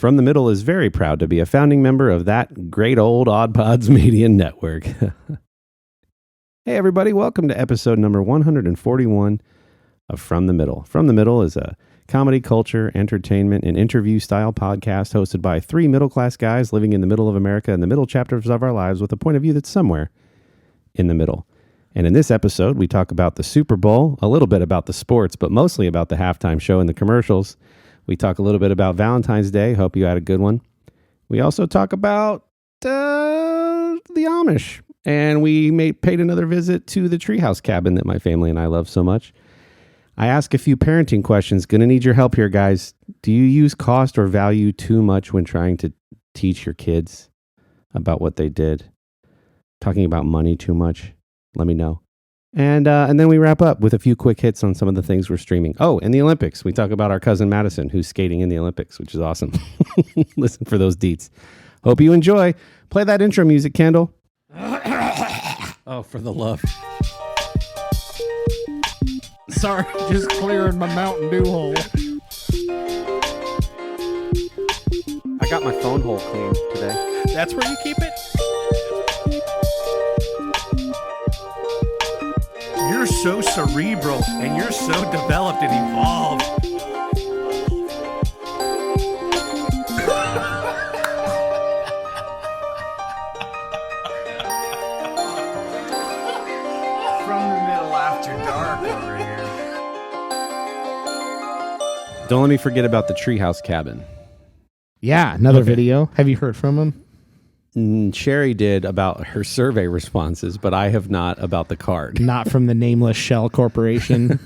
From the Middle is very proud to be a founding member of that great old Odd Pods Media Network. Hey, everybody. Welcome to episode number 141 of From the Middle. From the Middle is a comedy, culture, entertainment, and interview-style podcast hosted by three middle-class guys living in the middle of America in the middle chapters of our lives with a point of view that's somewhere in the middle. And in this episode, we talk about the Super Bowl, a little bit about the sports, but mostly about the halftime show and the commercials. We talk a little bit about Valentine's Day. Hope you had a good one. We also talk about the Amish. And we paid another visit to the treehouse cabin that my family and I love so much. I ask a few parenting questions. Going to need your help here, guys. Do you use cost or value too much when trying to teach your kids about what they did? Talking about money too much? Let me know. And then we wrap up with a few quick hits on some of the things we're streaming. Oh, and the Olympics. We talk about our cousin Madison, who's skating in the Olympics, which is awesome. Listen for those deets. Hope you enjoy. Play that intro music, Kendall. Oh, for the love. Sorry, just clearing my Mountain Dew hole. I got my phone hole cleaned today. That's where you keep it? You're so cerebral and you're so developed and evolved. From the Middle after dark over here. Don't let me forget about the treehouse cabin. Yeah, another video. Have you heard from him? Sherry did about her survey responses, but I have not about the card. Not from the Nameless Shell Corporation.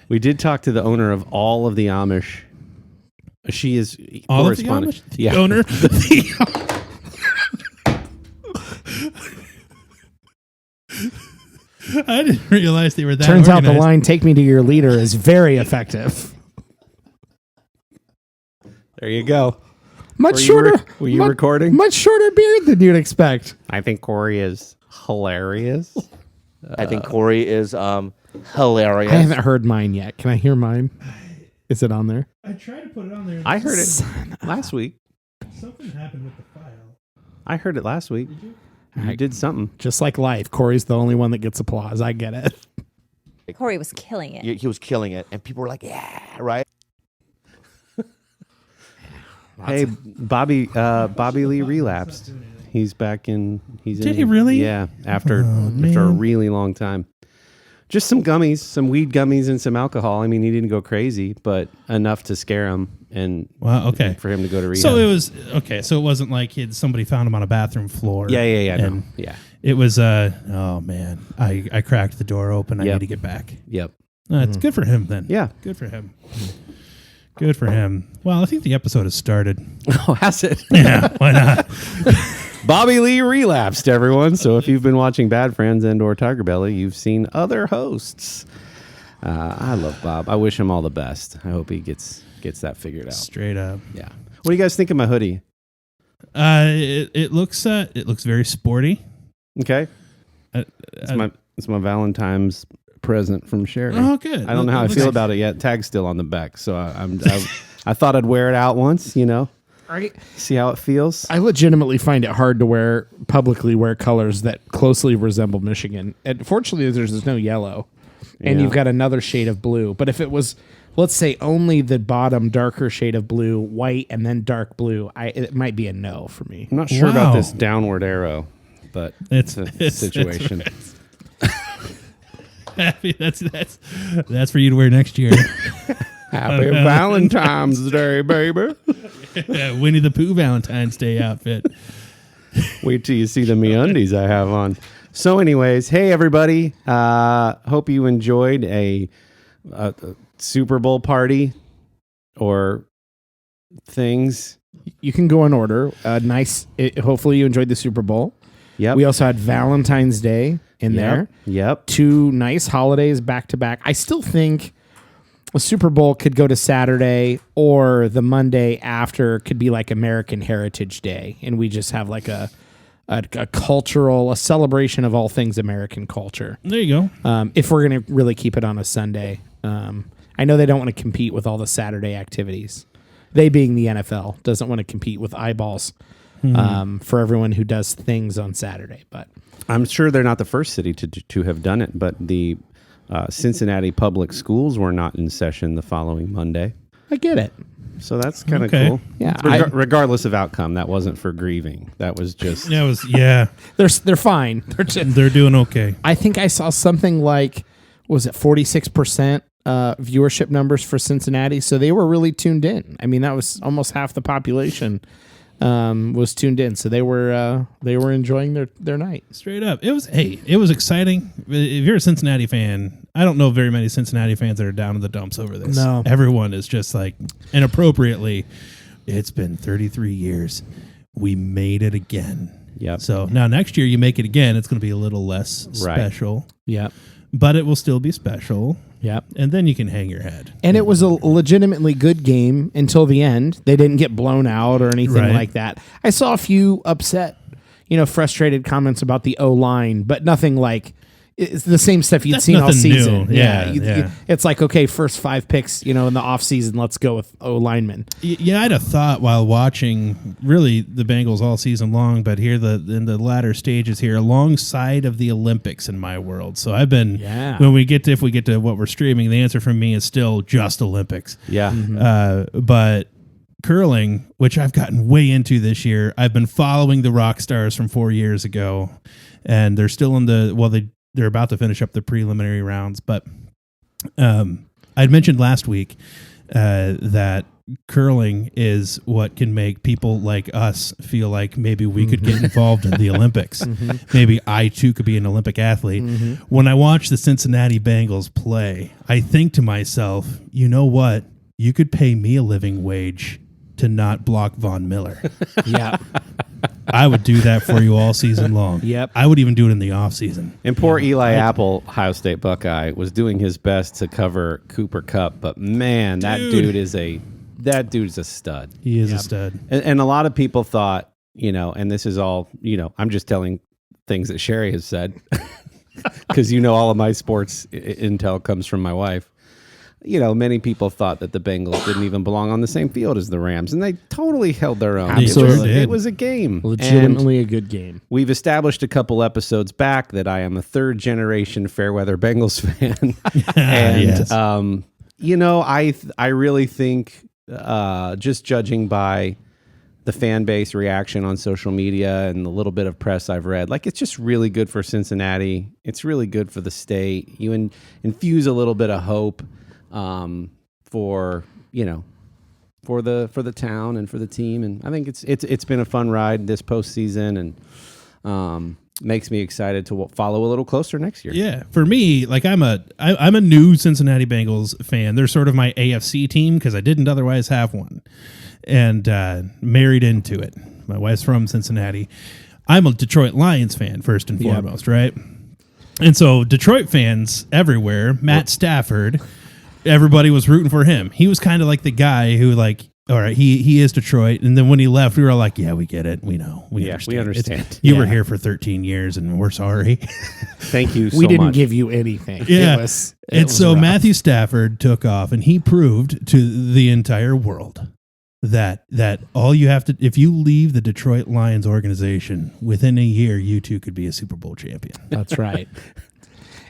We did talk to the owner of all of the Amish. She is all correspondent. of the Amish? The owner? I didn't realize they were that Turns organized. out the line, "Take me to your leader," is very effective. There you go. Much shorter. Were you recording? Much shorter beard than you'd expect. I think Kory is hilarious. I think Kory is hilarious. I haven't heard mine yet. Can I hear mine? Is it on there? I tried to put it on there. I heard it last week. Something happened with the file. I heard it last week. You did something. Just like life, Corey's the only one that gets applause. I get it. Kory was killing it. He was killing it, and people were like, "Yeah, right." Hey, Bobby Lee relapsed. He's back in. Did he really? Yeah, after a really long time. Just some gummies, some weed gummies, and some alcohol. I mean, he didn't go crazy, but enough to scare him and for him to go to rehab. So it was okay. So it wasn't like somebody found him on a bathroom floor. Yeah. And it was oh man, I cracked the door open. I need to get back. Yep. It's good for him then. Yeah, good for him. Good for him. Well, I think the episode has started. Oh, has it? Yeah, why not? Bobby Lee relapsed, everyone. So if you've been watching Bad Friends and or Tiger Belly, you've seen other hosts. I love Bob. I wish him all the best. I hope he gets that figured out. Straight up. Yeah. What do you guys think of my hoodie? It looks very sporty. Okay. It's my Valentine's present from Sherry. Oh, good. I don't know how I feel about it yet. Tag's still on the back, so I thought I'd wear it out once, Right. See how it feels. I legitimately find it hard to publicly wear colors that closely resemble Michigan. And fortunately, there's no yellow, and you've got another shade of blue. But if it was, let's say, only the bottom darker shade of blue, white, and then dark blue, it might be a no for me. I'm not sure about this downward arrow, but it's a situation. That's for you to wear next year. Happy Valentine's Day, baby. Winnie the Pooh Valentine's Day outfit. Wait till you see the MeUndies I have on. So anyways, hey everybody. Hope you enjoyed a Super Bowl party or things. You can go in order. Hopefully you enjoyed the Super Bowl. Yep. We also had Valentine's Day in there. Yep. 2 nice holidays back to back. I still think the Super Bowl could go to Saturday, or the Monday after could be like American Heritage Day, and we just have like a cultural, a celebration of all things American culture. There you go. If we're going to really keep it on a Sunday. I know they don't want to compete with all the Saturday activities. They being the NFL doesn't want to compete with eyeballs for everyone who does things on Saturday. But I'm sure they're not the first city to have done it, but the Cincinnati public schools were not in session the following Monday. I get it. So that's kind of Okay. cool. Yeah, Regardless of outcome, that wasn't for grieving. That was just they're fine. they're doing okay. I think I saw something like, was it 46% viewership numbers for Cincinnati? So they were really tuned in. I mean, that was almost half the population was tuned in. So they were enjoying their night. Straight up. It was exciting. If you're a Cincinnati fan, I don't know very many Cincinnati fans that are down in the dumps over this. No. Everyone is just like, and appropriately, it's been 33 years. We made it again. Yep. So now next year you make it again, it's going to be a little less special. Yep. But it will still be special. Yep. And then you can hang your head. And it was a legitimately good game until the end. They didn't get blown out or anything Right. like that. I saw a few upset, frustrated comments about the O-line, but nothing like it's the same stuff you'd That's seen all nothing season. new. Yeah. It's like, okay, first 5 picks, in the offseason, let's go with O-linemen. Yeah, I'd have thought while watching really the Bengals all season long, but here in the latter stages here, alongside of the Olympics in my world. So I've been if we get to what we're streaming, the answer from me is still just Olympics. yeah. But curling, which I've gotten way into this year, I've been following the rock stars from 4 years ago, and they're still in they're about to finish up the preliminary rounds. But I'd mentioned last week that curling is what can make people like us feel like maybe we could get involved in the Olympics. Maybe I too could be an Olympic athlete. When I watch the Cincinnati Bengals play, I think to myself, you know what? You could pay me a living wage to not block Von Miller. Yeah. I would do that for you all season long. Yep. I would even do it in the off season. And poor Eli Apple, Ohio State Buckeye, was doing his best to cover Cooper Kupp, but man, that dude is a stud. He is a stud. And a lot of people thought, and this is all, I'm just telling things that Sherry has said because all of my sports intel comes from my wife. Many people thought that the Bengals didn't even belong on the same field as the Rams, and they totally held their own. Absolutely. It was a game. Legitimately a good game. We've established a couple episodes back that I am a third generation Fairweather Bengals fan. And, Yes. I really think just judging by the fan base reaction on social media and the little bit of press I've read, it's just really good for Cincinnati. It's really good for the state. You infuse a little bit of hope for the town and for the team, and I think it's been a fun ride this postseason, and makes me excited to follow a little closer next year. Yeah, for me, I'm a new Cincinnati Bengals fan. They're sort of my AFC team because I didn't otherwise have one, and married into it. My wife's from Cincinnati. I'm a Detroit Lions fan first and foremost, right? And so Detroit fans everywhere, Matt Stafford. Everybody was rooting for him. He was kind of like the guy who, all right, he is Detroit. And then when he left, we were all like, yeah, we get it. We know. We understand. You were here for 13 years, and we're sorry. Thank you so much. We didn't give you anything. Yeah. It was rough. Matthew Stafford took off, and he proved to the entire world that all you have to, if you leave the Detroit Lions organization, within a year, you too could be a Super Bowl champion. That's right.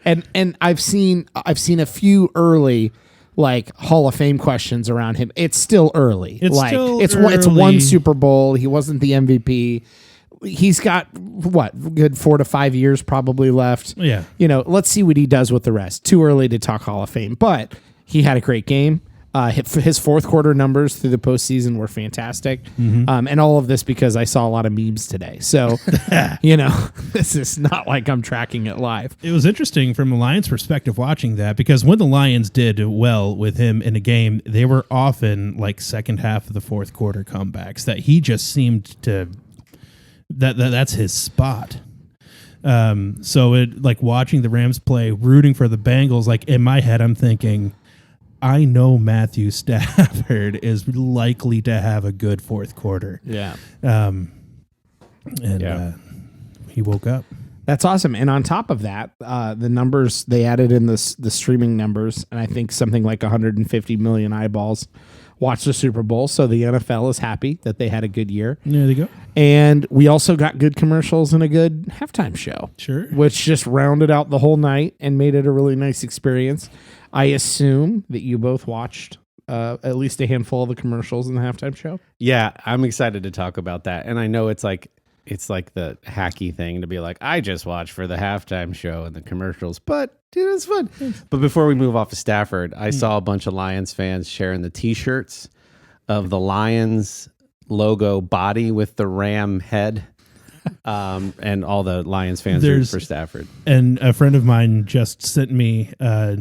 And I've seen a few early Hall of Fame questions around him. It's still early. It's one Super Bowl. He wasn't the MVP. He's got good 4 to 5 years probably left. Yeah. Let's see what he does with the rest. Too early to talk Hall of Fame, but he had a great game. His fourth quarter numbers through the postseason were fantastic. And all of this because I saw a lot of memes today. So, this is not like I'm tracking it live. It was interesting from the Lions' perspective watching that because when the Lions did well with him in a game, they were often second half of the fourth quarter comebacks that he just seemed to that's his spot. So it watching the Rams play, rooting for the Bengals, in my head I'm thinking, I know Matthew Stafford is likely to have a good fourth quarter. Yeah. He woke up. That's awesome. And on top of that, the numbers they added in the streaming numbers, and I think something like 150 million eyeballs watch the Super Bowl. So the NFL is happy that they had a good year. There you go. And we also got good commercials and a good halftime show. Sure. Which just rounded out the whole night and made it a really nice experience. I assume that you both watched at least a handful of the commercials in the halftime show. Yeah, I'm excited to talk about that. And I know it's like the hacky thing to be like, I just watched for the halftime show and the commercials, but dude, it's fun. But before we move off of Stafford, I saw a bunch of Lions fans sharing the t-shirts of the Lions logo body with the ram head. And all the Lions fans are for Stafford. And a friend of mine just sent me a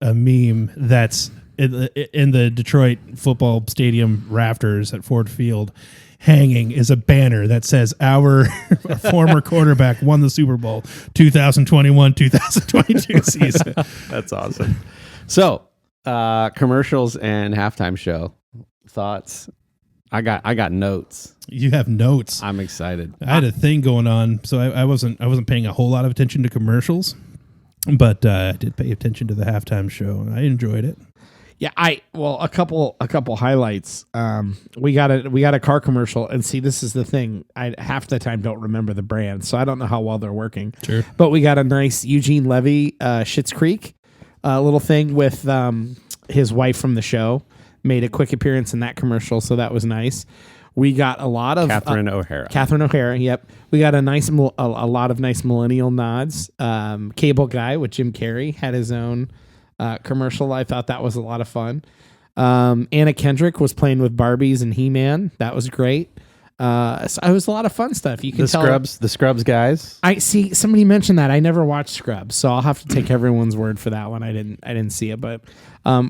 meme that's in the Detroit football stadium rafters at Ford Field. Hanging is a banner that says our former quarterback won the Super Bowl 2021-2022 season. That's awesome. So, commercials and halftime show thoughts. I got notes. You have notes. I'm excited. I had a thing going on, so I wasn't paying a whole lot of attention to commercials, but I did pay attention to the halftime show, and I enjoyed it. Yeah, a couple highlights. We got a car commercial, and see, this is the thing. I half the time don't remember the brand, so I don't know how well they're working. Sure. But we got a nice Eugene Levy, Schitt's Creek, little thing with his wife from the show. Made a quick appearance in that commercial, so that was nice. We got a lot of Catherine O'Hara. Catherine O'Hara, yep. We got a lot of nice millennial nods. Cable Guy with Jim Carrey had his own commercial. I thought that was a lot of fun. Anna Kendrick was playing with Barbies and He-Man. That was great. So it was a lot of fun stuff. You can tell the Scrubs guys. I see somebody mentioned that. I never watched Scrubs, so I'll have to take everyone's word for that one. I didn't see it, but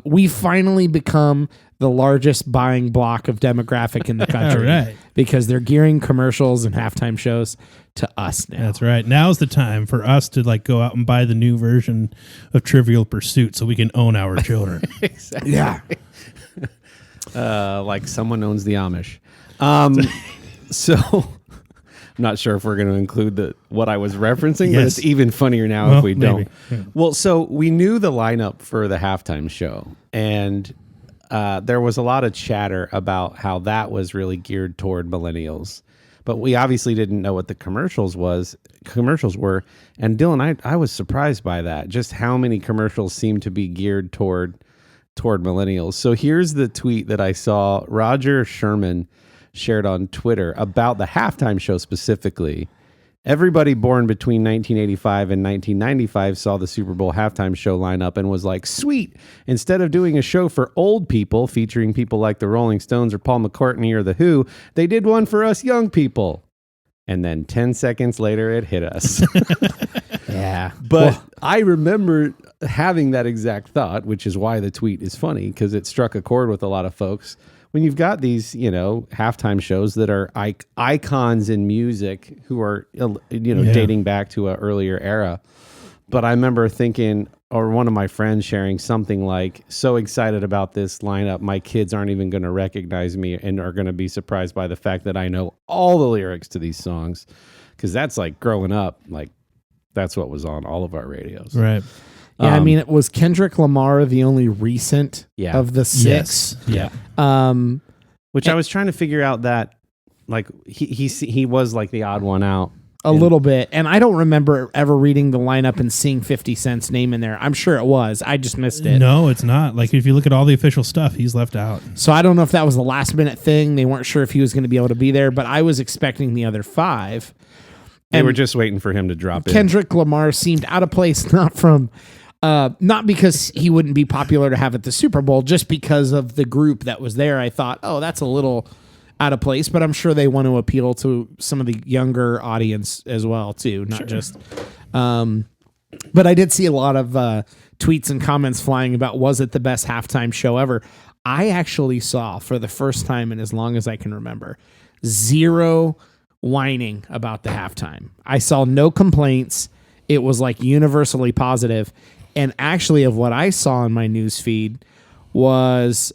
we finally become the largest buying block of demographic in the country. Right. Because they're gearing commercials and halftime shows to us now. That's right. Now's the time for us to go out and buy the new version of Trivial Pursuit so we can own our children. Exactly. Yeah. Like someone owns the Amish. So I'm not sure if we're going to include what I was referencing, but Yes. it's even funnier now if we maybe. don't. Yeah. Well, so we knew the lineup for the halftime show, and there was a lot of chatter about how that was really geared toward millennials. But we obviously didn't know what the commercials were. And Dylan, I was surprised by that, just how many commercials seem to be geared toward millennials. So here's the tweet that I saw. Roger Sherman shared on Twitter about the halftime show specifically. Everybody born between 1985 and 1995 saw the Super Bowl halftime show lineup and was like, sweet. Instead of doing a show for old people featuring people like the Rolling Stones or Paul McCartney or The Who, they did one for us young people. And then 10 seconds later, it hit us. Yeah. But I remember having that exact thought, which is why the tweet is funny, because it struck a chord with a lot of folks. When you've got these, halftime shows that are icons in music who are, dating back to an earlier era. But I remember thinking, or one of my friends sharing something like, so excited about this lineup, my kids aren't even going to recognize me and are going to be surprised by the fact that I know all the lyrics to these songs. Because that's like growing up, like that's what was on all of our radios. Right. Yeah, it was Kendrick Lamar the only recent of the six. Yes. Yeah. Which I was trying to figure out that, like, he was like the odd one out. A little bit. And I don't remember ever reading the lineup and seeing 50 Cent's name in there. I'm sure it was. I just missed it. No, it's not. Like, if you look at all the official stuff, he's left out. So I don't know if that was a last minute thing. They weren't sure if he was going to be able to be there, but I was expecting the other five. They were just waiting for him to drop in. Kendrick Lamar seemed out of place, not because he wouldn't be popular to have at the Super Bowl, just because of the group that was there. I thought, that's a little out of place, but I'm sure they want to appeal to some of the younger audience as well, too, not just. But I did see a lot of tweets and comments flying about, was it the best halftime show ever? I actually saw, for the first time in as long as I can remember, zero whining about the halftime. I saw no complaints. It was like universally positive. And actually, of what I saw in my news feed was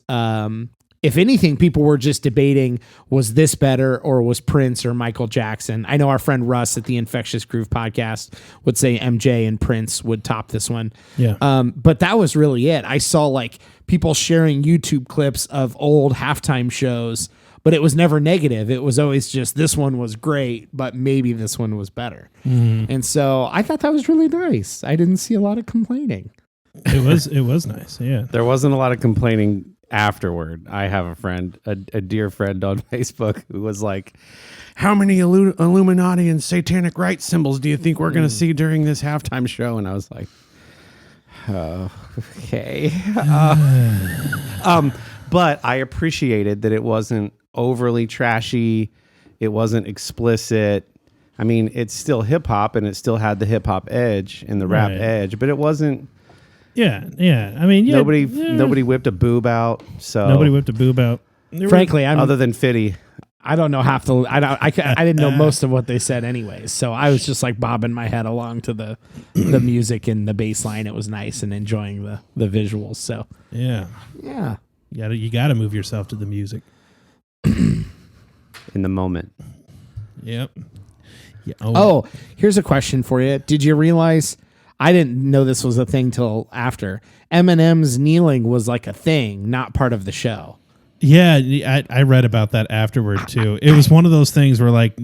if anything, people were just debating, was this better or was Prince or Michael Jackson? I know our friend Russ at the Infectious Groove podcast would say MJ and Prince would top this one. Yeah. But that was really it. I saw like people sharing YouTube clips of old halftime shows, but it was never negative. It was always just, this one was great, but maybe this one was better. And so I thought that was really nice. I didn't see a lot of complaining. It was nice. Yeah. There wasn't a lot of complaining afterward. I have a friend, a dear friend on Facebook, who was like, how many Illuminati and satanic rites symbols do you think we're going to see during this halftime show? And I was like, oh, okay. But I appreciated that it wasn't overly trashy. It wasn't explicit. I mean, it's still hip hop and it still had the hip hop edge and the rap edge, but it wasn't. Yeah. I mean, nobody whipped a boob out. So nobody whipped a boob out. Frankly, other than Fitty. I don't know half the. I didn't know most of what they said anyways. So I was just like bobbing my head along to the music and the bass line. It was nice and enjoying the visuals. So yeah. You got to move yourself to the music in the moment. Yep. Yeah. Oh, here's a question for you. Did you realize? I didn't know this was a thing till after. Eminem's kneeling was like a thing, not part of the show. Yeah, I read about that afterward too. It was one of those things where like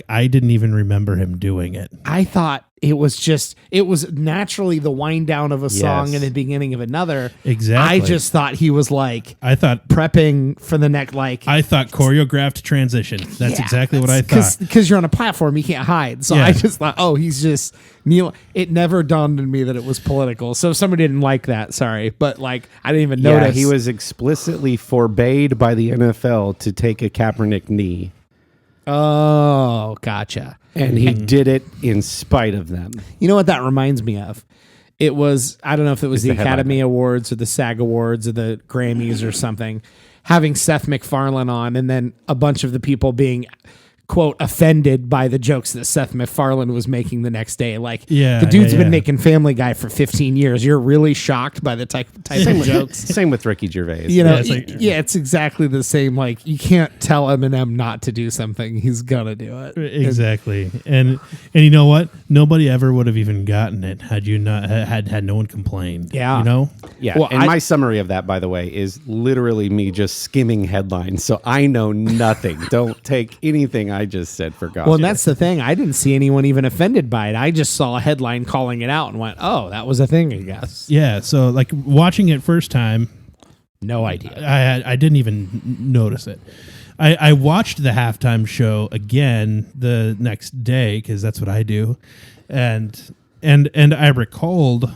I didn't even remember him doing it. I thought it was naturally the wind down of a song and the beginning of another. Exactly. I just thought he was like I thought prepping for the next I thought choreographed transition. That's exactly what I thought. Because you're on a platform, you can't hide. So I just thought, he's just kneeling. It never dawned on me that it was political. So if somebody didn't like that, sorry, but like I didn't even notice. He was explicitly forbade by the NFL to take a Kaepernick knee. Oh, gotcha. And he did it in spite of them. You know what that reminds me of? It was, I don't know if it was the Academy Awards or the SAG Awards or the Grammys or something, having Seth MacFarlane on and then a bunch of the people being, quote, offended by the jokes that Seth MacFarlane was making the next day. Like, the dude's been making Family Guy for 15 years. You're really shocked by the type of jokes. Same with Ricky Gervais. You know, it's exactly the same. Like, you can't tell Eminem not to do something. He's gonna do it. Exactly. And you know what? Nobody ever would have even gotten it had you not had no one complained. Yeah. You know? Yeah. Well, and my summary of that, by the way, is literally me just skimming headlines. So I know nothing. Don't take anything I just said for gospel. Well, and that's the thing. I didn't see anyone even offended by it. I just saw a headline calling it out and went, oh, that was a thing, I guess. Yeah. So like watching it first time, no idea. I didn't even notice it. I watched the halftime show again the next day because that's what I do, and I recalled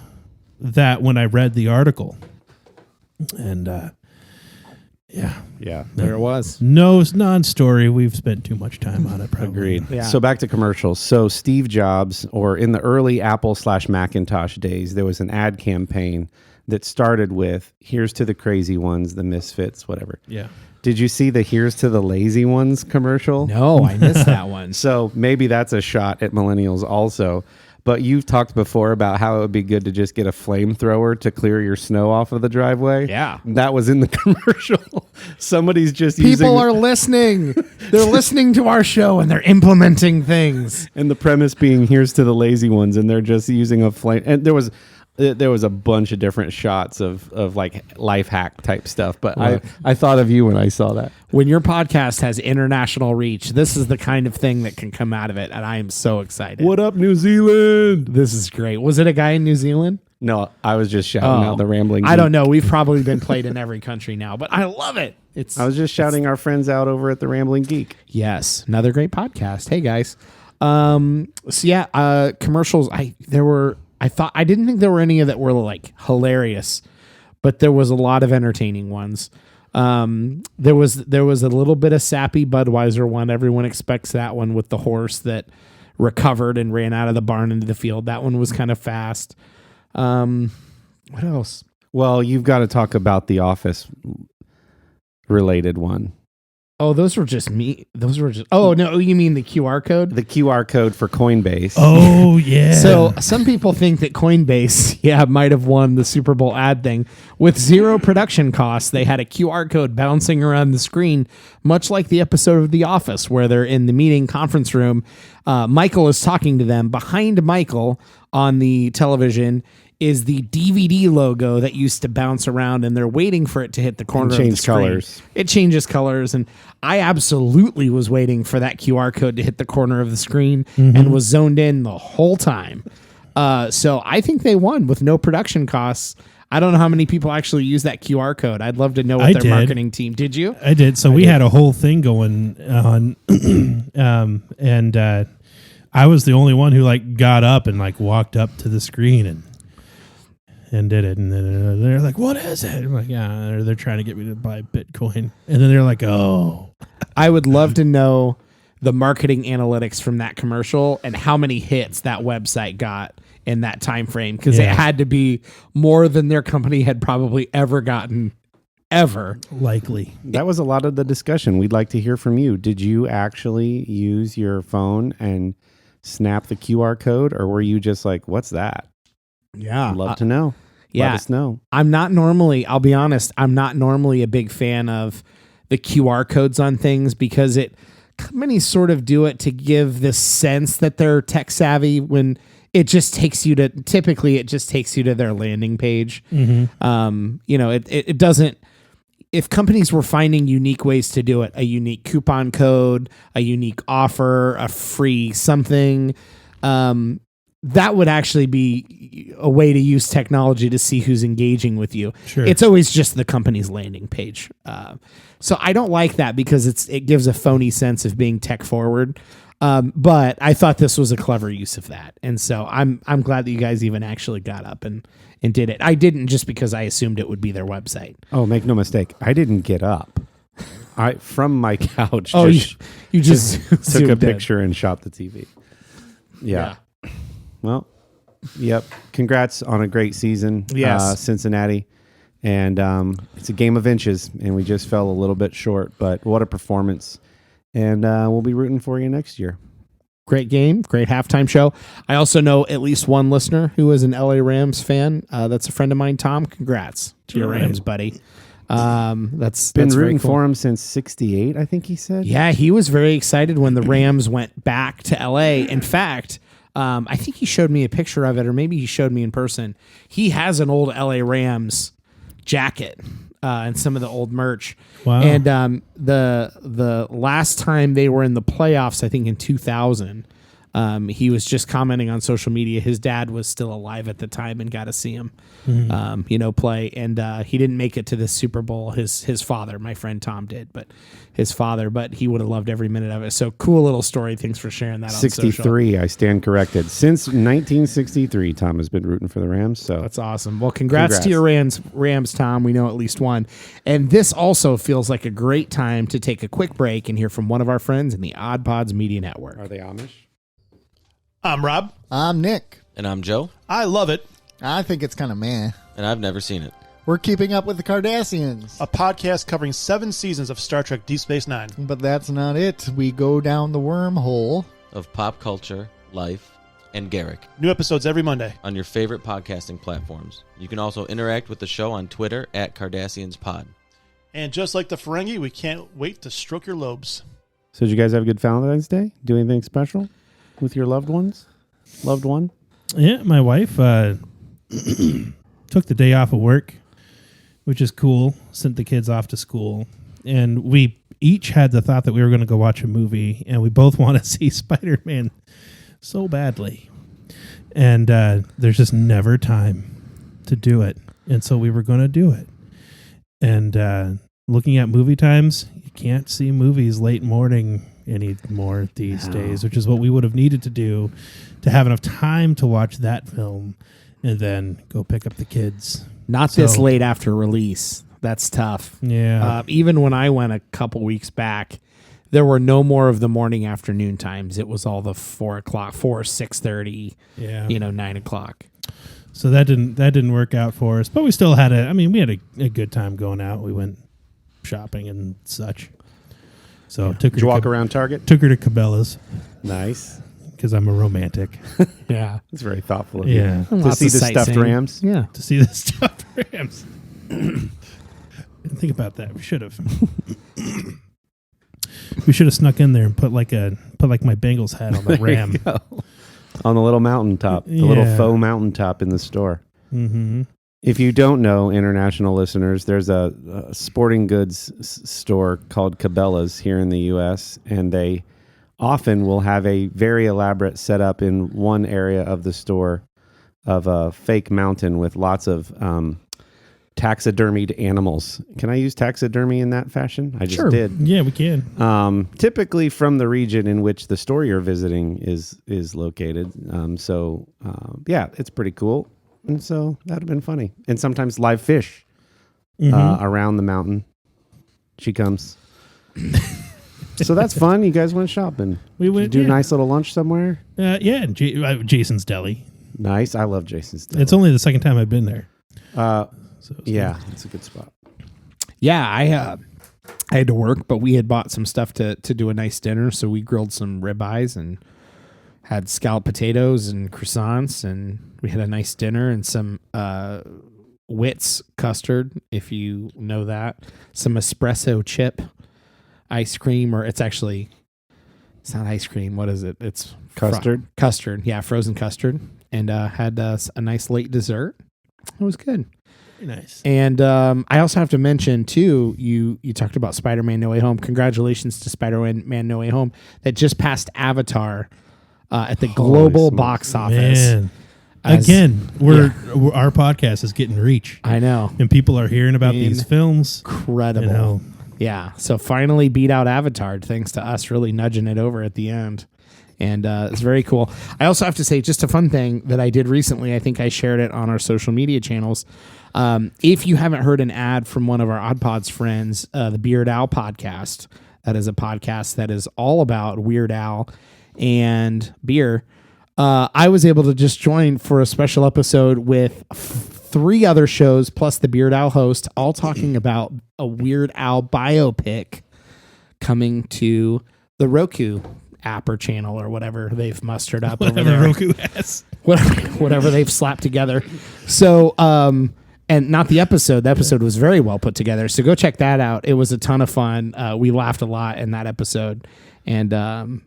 that when I read the article, and yeah, there it was. No, it's non-story. We've spent too much time on it. Probably. Agreed. Yeah. So back to commercials. So Steve Jobs, or in the early Apple/Macintosh days, there was an ad campaign that started with "Here's to the crazy ones, the misfits, whatever." Yeah. Did you see the "Here's to the lazy ones" commercial? No, I missed that one. So maybe that's a shot at millennials also. But you've talked before about how it would be good to just get a flamethrower to clear your snow off of the driveway. Yeah. That was in the commercial. Somebody's just People are listening. They're listening to our show and they're implementing things. And the premise being, here's to the lazy ones, and they're just using a flame. And there was a bunch of different shots of like life hack type stuff. But I thought of you when I saw that. When your podcast has international reach, this is the kind of thing that can come out of it. And I am so excited. What up, New Zealand? This is great. Was it a guy in New Zealand? No, I was just shouting out the rambling. I don't know. We've probably been played in every country now, but I love it. I was just shouting our friends out over at the Rambling Geek. Yes, another great podcast. Hey guys. Commercials. I didn't think there were any that were like hilarious, but there was a lot of entertaining ones. There was a little bit of sappy Budweiser one. Everyone expects that one with the horse that recovered and ran out of the barn into the field. That one was kind of fast. What else? Well, you've got to talk about the Office related one. Oh, those were just me. Those were just. Oh no, you mean the QR code? The QR code for Coinbase. Oh yeah. So some people think that Coinbase, might have won the Super Bowl ad thing. With zero production costs, they had a QR code bouncing around the screen, much like the episode of The Office where they're in the meeting conference room. Michael is talking to them. Behind Michael on the television is the DVD logo that used to bounce around, and they're waiting for it to hit the corner of the change screen. colors. It changes colors, and I absolutely was waiting for that QR code to hit the corner of the screen and was zoned in the whole time. So I think they won with no production costs. I don't know how many people actually use that QR code. I'd love to know what their marketing team did. You? I did. So we had a whole thing going on, and I was the only one who like got up and like walked up to the screen and did it, and then they're like, "What is it?" I'm like, "Yeah, they're trying to get me to buy Bitcoin." And then they're like, "Oh." I would love to know the marketing analytics from that commercial and how many hits that website got in that time frame, because it had to be more than their company had probably ever gotten, ever. Likely. That was a lot of the discussion. We'd like to hear from you. Did you actually use your phone and snap the QR code, or were you just like, "What's that?" Yeah, I'd love to know. yeah. Let us know. I'm not normally, I'll be honest, I'm not normally a big fan of the QR codes on things, because companies sort of do it to give this sense that they're tech savvy when it just takes you to, typically it just takes you to their landing page. It doesn't, if companies were finding unique ways to do it, a unique coupon code, a unique offer, a free something, that would actually be a way to use technology to see who's engaging with you. Sure. It's always just the company's landing page. So I don't like that, because it gives a phony sense of being tech forward. But I thought this was a clever use of that. And so I'm glad that you guys even actually got up and did it. I didn't just because I assumed it would be their website. Oh, make no mistake. I didn't get up. I from my couch. Oh, you just took a zoomed in. picture and shot the TV. Yeah. Well, yep. Congrats on a great season, Yes. Cincinnati. And it's a game of inches, and we just fell a little bit short. But what a performance. And we'll be rooting for you next year. Great game, great halftime show. I also know at least one listener who is an LA Rams fan. That's a friend of mine, Tom. Congrats to your Rams, buddy. That's Been very rooting cool. for him since '68, I think he said. Yeah, he was very excited when the Rams went back to LA. In fact, I think he showed me a picture of it, or maybe he showed me in person. He has an old LA Rams jacket and some of the old merch. Wow. And the last time they were in the playoffs, I think in 2000, he was just commenting on social media. His dad was still alive at the time and got to see him, play. And he didn't make it to the Super Bowl. His father, my friend Tom, did, but his father. But he would have loved every minute of it. So cool little story. Thanks for sharing that. On 63. I stand corrected. Since 1963, Tom has been rooting for the Rams. So that's awesome. Well, congrats to your Rams, Tom. We know at least one. And this also feels like a great time to take a quick break and hear from one of our friends in the Odd Pods Media Network. Are they Amish? I'm Rob. I'm Nick. And I'm Joe, I love it. I think it's kind of meh. and I've never seen it. We're keeping up with the Kardashians. A podcast covering 7 seasons of Star Trek Deep Space Nine. But that's not it. We go down the wormhole. Of pop culture, life, and Garrick New episodes every Monday. on your favorite podcasting platforms. You can also interact with the show on Twitter at KardashiansPod. And just like the Ferengi, we can't wait to stroke your lobes. So did you guys have a good Valentine's Day? Do anything special with your loved ones? Loved one? Yeah, my wife took the day off of work, which is cool. Sent the kids off to school. And we each had the thought that we were going to go watch a movie, and we both want to see Spider-Man so badly. And there's just never time to do it. And so we were going to do it. And looking at movie times, you can't see movies late morning anymore these days, which is what we would have needed to do to have enough time to watch that film and then go pick up the kids. Not this late after release. That's tough. Yeah. Even when I went a couple weeks back, there were no more of the morning afternoon times. It was all the 4 o'clock, 4, 6:30, Yeah. 9 o'clock. So that didn't work out for us, but we still had we had a good time going out. We went shopping and such. So took her Did you walk around Target? Took her to Cabela's Nice. because I'm a romantic. Yeah. It's very thoughtful of you. Yeah. To Lots see of the stuffed sightseeing. rams. Yeah. To see the stuffed rams. Think about that. We should have. We should have snuck in there and put like my Bengals hat on the ram. On the little mountaintop, the little Yeah. faux mountaintop in the store. Mm-hmm. If you don't know, international listeners, there's a sporting goods store called Cabela's here in the U.S., and they often will have a very elaborate setup in one area of the store of a fake mountain with lots of taxidermied animals. Can I use taxidermy in that fashion? I just did. Yeah, we can. Typically from the region in which the store you're visiting is located. Yeah, it's pretty cool. And so that'd have been funny. And sometimes live fish around the mountain. She comes. So that's fun. You guys went shopping. We went. Do a Yeah. nice little lunch somewhere. Yeah, Jason's Deli. Nice. I love Jason's Deli. It's only the second time I've been there. So it's Yeah, it's a good spot. Yeah, I had to work, but we had bought some stuff to do a nice dinner. So we grilled some ribeyes and had scalloped potatoes and croissants, and we had a nice dinner and some Wits custard, if you know that, some espresso chip ice cream, or it's not ice cream. What is it? It's Custard. Custard, yeah, frozen custard, and had a nice late dessert. It was good. Very nice. And I also have to mention, too, you talked about Spider-Man No Way Home. Congratulations to Spider-Man No Way Home that just passed Avatar at the global smokes. box office. Man. As- Again, our podcast is getting reach. I know. And people are hearing about these films. Incredible. You know. Yeah. So finally beat out Avatar thanks to us really nudging it over at the end. And it's very cool. I also have to say, just a fun thing that I did recently, I think I shared it on our social media channels. If you haven't heard an ad from one of our Odd Pods friends, the Beardow Podcast, that is a podcast that is all about Weird Al and beer. I was able to just join for a special episode with 3 other shows plus the Beard Al host, all talking about a Weird Al biopic coming to the Roku app or channel or whatever they've mustered up over Whatever there. Roku has. Whatever they've slapped together. So, and not the episode. The episode was very well put together. So go check that out. It was a ton of fun. We laughed a lot in that episode. And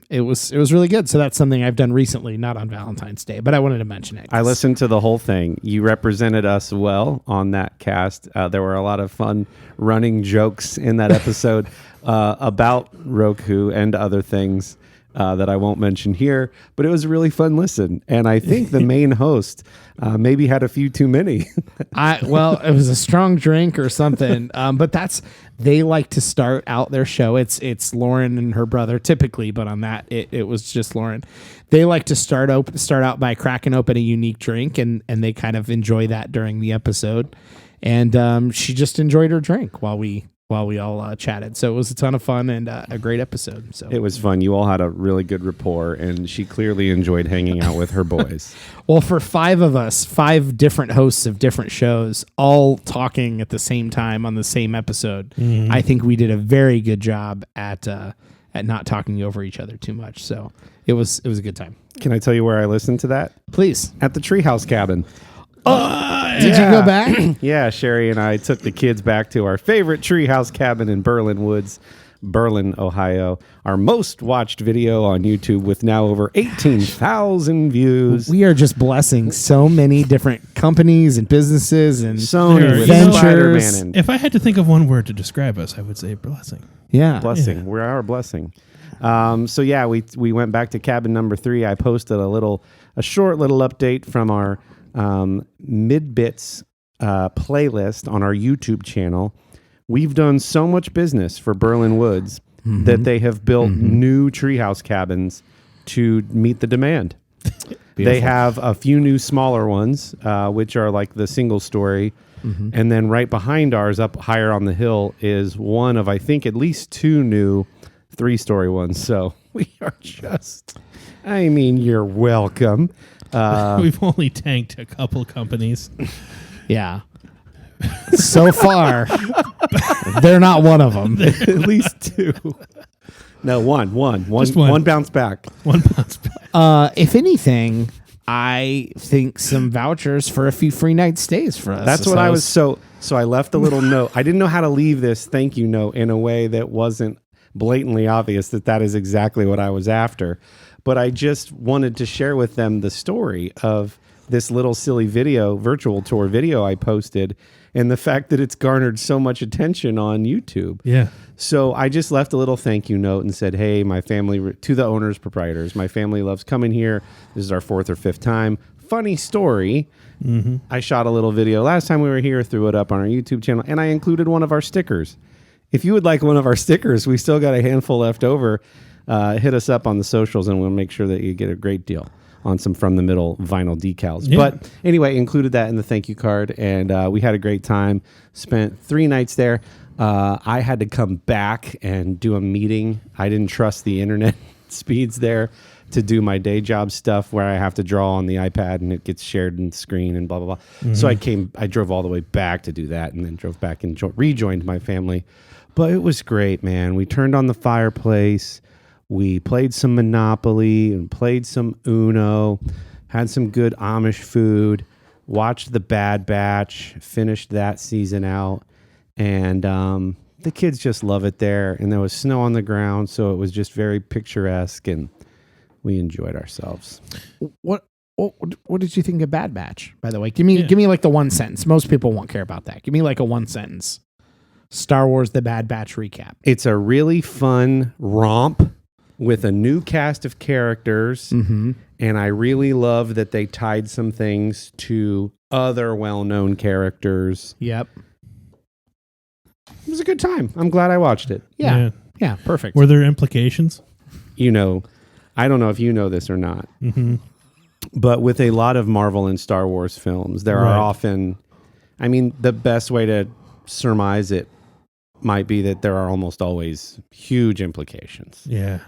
it was really good. So that's something I've done recently, not on Valentine's Day, but I wanted to mention it. I listened to the whole thing. You represented us well on that cast. There were a lot of fun running jokes in that episode about Roku and other things that I won't mention here, but it was a really fun listen. And I think the main host maybe had a few too many. Well, it was a strong drink or something. But they like to start out their show. It's Lauren and her brother typically, but on that it was just Lauren. They like to start out by cracking open a unique drink, and they kind of enjoy that during the episode. And she just enjoyed her drink while we all chatted. So it was a ton of fun and a great episode. So It was fun. You all had a really good rapport, and she clearly enjoyed hanging out with her boys. Well, for 5 of us, 5 different hosts of different shows, all talking at the same time on the same episode, I think we did a very good job at not talking over each other too much. So it was a good time. Can I tell you where I listened to that? Please. At the Treehouse Cabin. Did you go back? Yeah, Sherry and I took the kids back to our favorite treehouse cabin in Berlin Woods, Berlin, Ohio. Our most watched video on YouTube with now over 18,000 views. We are just blessing so many different companies and businesses and Sony with ventures. Spider-Man and If I had to think of one word to describe us, I would say blessing. Yeah. blessing. Yeah. We are a blessing. So yeah, we went back to cabin number 3. I posted a short little update from our mid-bits playlist on our YouTube channel. We've done so much business for Berlin Woods that they have built new treehouse cabins to meet the demand. They have a few new smaller ones, which are like the single story. And then right behind ours, up higher on the hill, is one of, I think, at least 2 new 3-story ones. So we are you're welcome. We've only tanked a couple companies. Yeah. So far, they're not one of them. At least 2. No, one Just one. one bounce back. One bounce back. If anything, I think some vouchers for a few free night stays for us. That's what I was. So I left a little note. I didn't know how to leave this thank you note in a way that wasn't blatantly obvious that is exactly what I was after. But I just wanted to share with them the story of this little silly virtual tour video I posted, and the fact that it's garnered so much attention on YouTube. Yeah. So I just left a little thank you note and said, hey, my family, to the owners, proprietors, my family loves coming here. This is our 4th or 5th time. Funny story. Mm-hmm. I shot a little video last time we were here, threw it up on our YouTube channel, and I included one of our stickers. If you would like one of our stickers, we still got a handful left over. Hit us up on the socials, and we'll make sure that you get a great deal on some From the Middle vinyl decals. Yeah. But anyway, included that in the thank you card, and we had a great time. Spent 3 nights there. I had to come back and do a meeting. I didn't trust the internet speeds there to do my day job stuff where I have to draw on the iPad and it gets shared in the screen and blah, blah, blah. Mm-hmm. So I drove all the way back to do that, and then drove back and rejoined my family. But it was great, man. We turned on the fireplace. We played some Monopoly and played some Uno, had some good Amish food, watched The Bad Batch, finished that season out. And the kids just love it there. And there was snow on the ground, so it was just very picturesque, and we enjoyed ourselves. What did you think of Bad Batch, by the way? Give me like the one sentence. Most people won't care about that. Give me like a one sentence Star Wars The Bad Batch recap. It's a really fun romp with a new cast of characters. Mm-hmm. And I really love that they tied some things to other well-known characters. Yep. It was a good time. I'm glad I watched it. Yeah, perfect. Were there implications? You know, I don't know if you know this or not, but with a lot of Marvel and Star Wars films, there are often, I mean, the best way to surmise it might be that there are almost always huge implications. Yeah.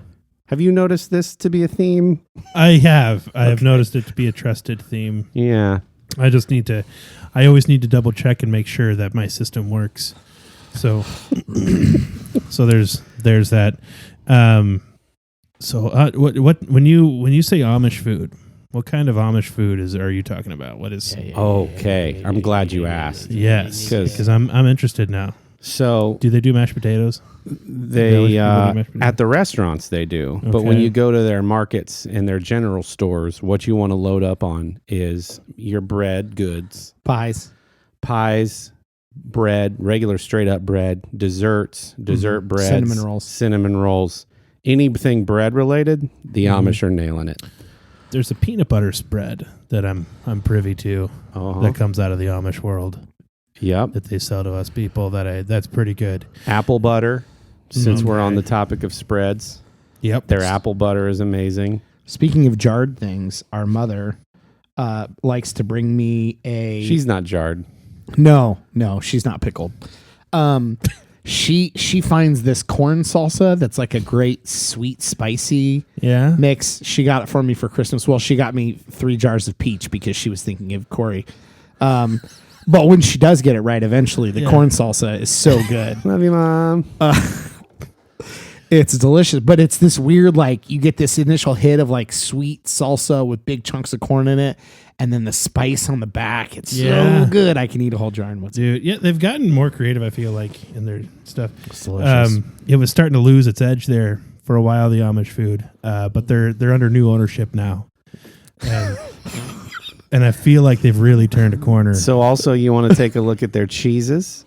Have you noticed this to be a theme? I have. I have noticed it to be a trusted theme. Yeah. I always need to double check and make sure that my system works. So there's that. What when you say Amish food, what kind of Amish food are you talking about? What is? Okay, I'm glad you asked. Yes, because I'm interested now. So, do they do mashed potatoes? They at the restaurants they do, but when you go to their markets and their general stores, what you want to load up on is your bread goods, pies, bread, regular straight up bread, desserts, dessert breads, cinnamon rolls, anything bread related. The Amish are nailing it. There's a peanut butter spread that I'm privy to that comes out of the Amish world. Yep, that they sell to us people. That's pretty good. Apple butter. Since we're on the topic of spreads, their apple butter is amazing. Speaking of jarred things, our mother likes to bring me a. She's not jarred. No, she's not pickled. She finds this corn salsa that's like a great sweet spicy mix. She got it for me for Christmas. Well, she got me 3 jars of peach because she was thinking of Kory. But when she does get it right, eventually the corn salsa is so good. Love you, Mom. It's delicious, but it's this weird, like, you get this initial hit of like sweet salsa with big chunks of corn in it, and then the spice on the back. It's so good. I can eat a whole jar in one. Dude, yeah, they've gotten more creative, I feel like, in their stuff. It's delicious. It was starting to lose its edge there for a while, the Amish food, but they're under new ownership now. And I feel like they've really turned a corner. So also you want to take a look at their cheeses.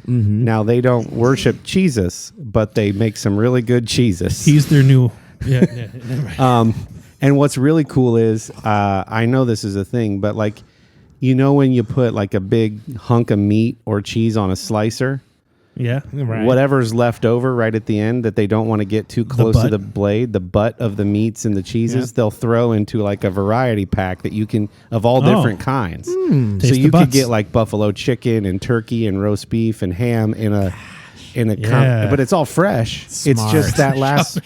Now they don't worship cheeses, but they make some really good cheeses. He's their new. And what's really cool is I know this is a thing, but like, you know, when you put like a big hunk of meat or cheese on a slicer, whatever's left over right at the end that they don't want to get too close to the blade, the butt of the meats and the cheeses, they'll throw into like a variety pack that you can of all different kinds. So you could get like buffalo chicken and turkey and roast beef and ham in a but it's all fresh. Smart. It's just that last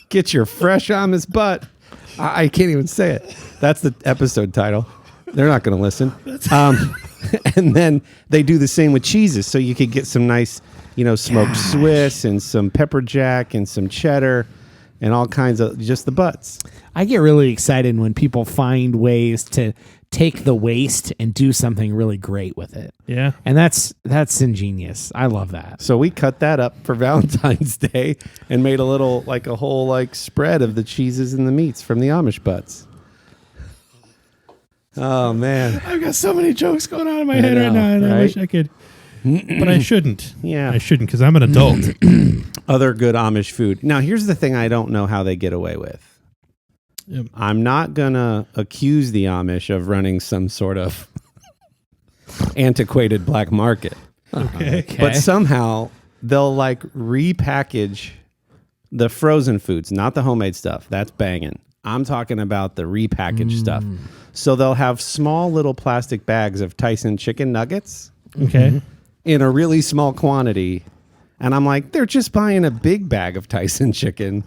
get your fresh Amish butt. I can't even say it. That's the episode title. They're not going to listen. And then they do the same with cheeses. So you could get some nice smoked Swiss and some pepper jack and some cheddar and all kinds of just the butts. I get really excited when people find ways to take the waste and do something really great with it. Yeah. And that's ingenious. I love that. So we cut that up for Valentine's Day and made a whole spread of the cheeses and the meats from the Amish butts. Oh man. I've got so many jokes going on in my I head right know, now, and I right? wish I could. But I shouldn't. Yeah. I shouldn't because I'm an adult. Other good Amish food. Now, here's the thing I don't know how they get away with. Yep. I'm not going to accuse the Amish of running some sort of antiquated black market. Okay. But somehow they'll repackage the frozen foods, not the homemade stuff. That's banging. I'm talking about the repackaged stuff. So they'll have small little plastic bags of Tyson chicken nuggets Okay. in a really small quantity. And I'm like, they're just buying a big bag of Tyson chicken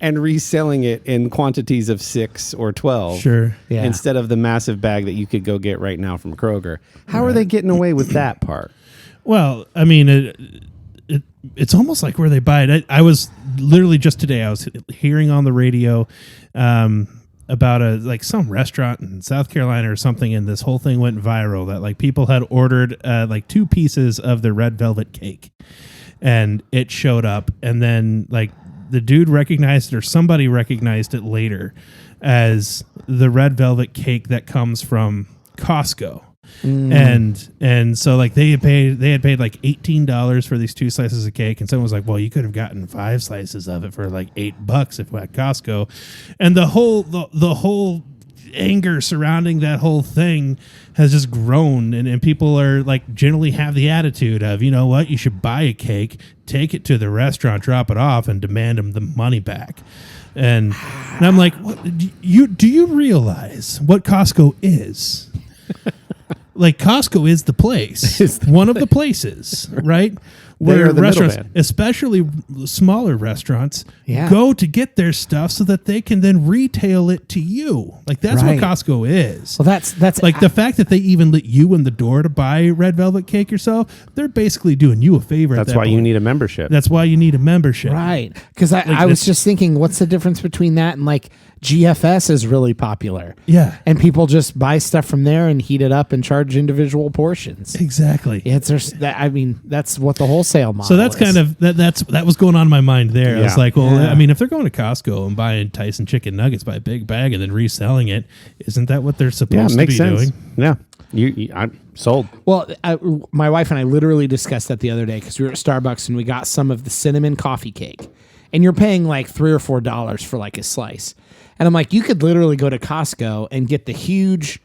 and reselling it in quantities of 6 or 12. Sure. Yeah. Instead of the massive bag that you could go get right now from Kroger. How are they getting away with that part? Well, I mean, it's almost like where they buy it. I was literally just today, I was hearing on the radio about some restaurant in South Carolina or something, and this whole thing went viral that people had ordered 2 pieces of the red velvet cake, and it showed up, and then the dude recognized it, or somebody recognized it later as the red velvet cake that comes from Costco. And so they had paid $18 for these 2 slices of cake, and someone was like, well, you could have gotten 5 slices of it for $8 if we're at Costco. And the whole anger surrounding that whole thing has just grown, and people are generally have the attitude of, you know what, you should buy a cake, take it to the restaurant, drop it off, and demand them the money back. And I'm like, do you realize what Costco is? Costco is the place, one of the places, right? Where the restaurants, middleman. especially smaller restaurants, Yeah. go to get their stuff so that they can then retail it to you. That's Right. what Costco is. Well, that's The fact that they even let you in the door to buy red velvet cake yourself, they're basically doing you a favor. That's at that why you point. need a membership. That's why you need a membership. right. Because I was just thinking, what's the difference between that and GFS is really popular. Yeah. And people just buy stuff from there and heat it up and charge individual portions. Exactly. That's what the wholesale model So that's is. kind of that was going on in my mind there. I was Yeah. like, well, Yeah. I mean, if they're going to Costco and buying Tyson chicken nuggets by a big bag and then reselling it, isn't that what they're Yeah, supposed it to makes be sense. doing? Yeah. I'm sold. Well, my wife and I literally discussed that the other day because we were at Starbucks and we got some of the cinnamon coffee cake. And you're paying $3 or $4 for a slice. And I'm like, you could literally go to Costco and get the huge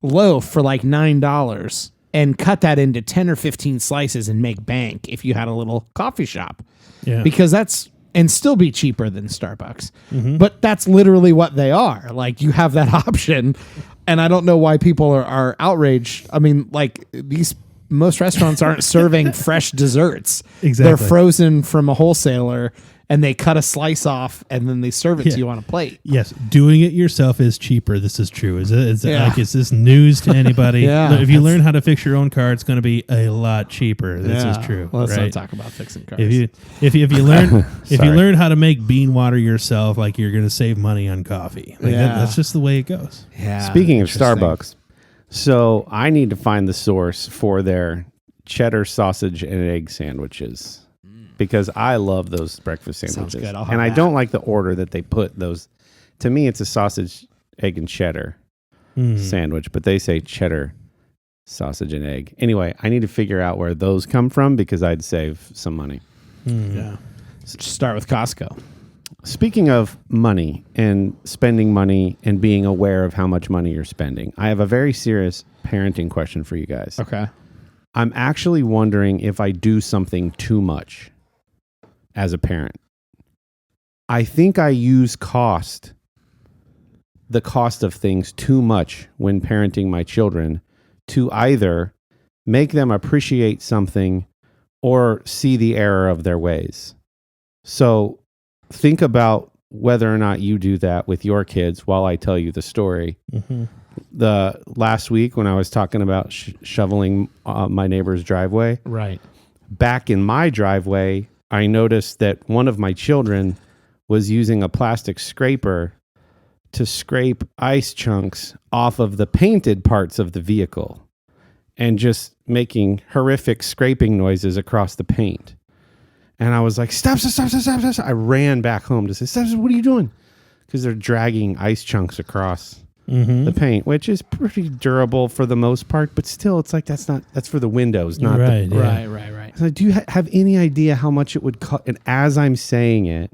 loaf for $9 and cut that into 10 or 15 slices and make bank if you had a little coffee shop. Yeah. Because and still be cheaper than Starbucks. But that's literally what they are. You have that option. And I don't know why people are outraged. I mean, most restaurants aren't serving fresh desserts. Exactly. They're frozen from a wholesaler and they cut a slice off and then they serve it to you on a plate. Yes, doing it yourself is cheaper. This is true. Is this news to anybody? Yeah, If you learn how to fix your own car, it's going to be a lot cheaper. This is true. Well, let's right? not talk about fixing cars. If you learn if you Sorry. learn how to make bean water yourself, you're going to save money on coffee. That's just the way it goes. yeah. Speaking of Interesting. Starbucks, so I need to find the source for their cheddar sausage and egg sandwiches because I love those breakfast sandwiches. good. I'll have And I that. don't like the order that they put those. To me, it's a sausage, egg, and cheddar sandwich, but they say cheddar, sausage, and egg. Anyway, I need to figure out where those come from because I'd save some money. Yeah. Just start with Costco. Speaking of money and spending money and being aware of how much money you're spending, I have a very serious parenting question for you guys. Okay. I'm actually wondering if I do something too much as a parent. I think I use the cost of things too much when parenting my children to either make them appreciate something or see the error of their ways. So think about whether or not you do that with your kids while I tell you the story. The last week when I was talking about shoveling my neighbor's driveway, Right. back in my driveway, I noticed that one of my children was using a plastic scraper to scrape ice chunks off of the painted parts of the vehicle and just making horrific scraping noises across the paint. And I was like, stop. I ran back home to say, stop, what are you doing? Because they're dragging ice chunks across the paint, which is pretty durable for the most part, but still, it's like that's for the windows, not Right. So do you have any idea how much it would cost? And as I'm saying it,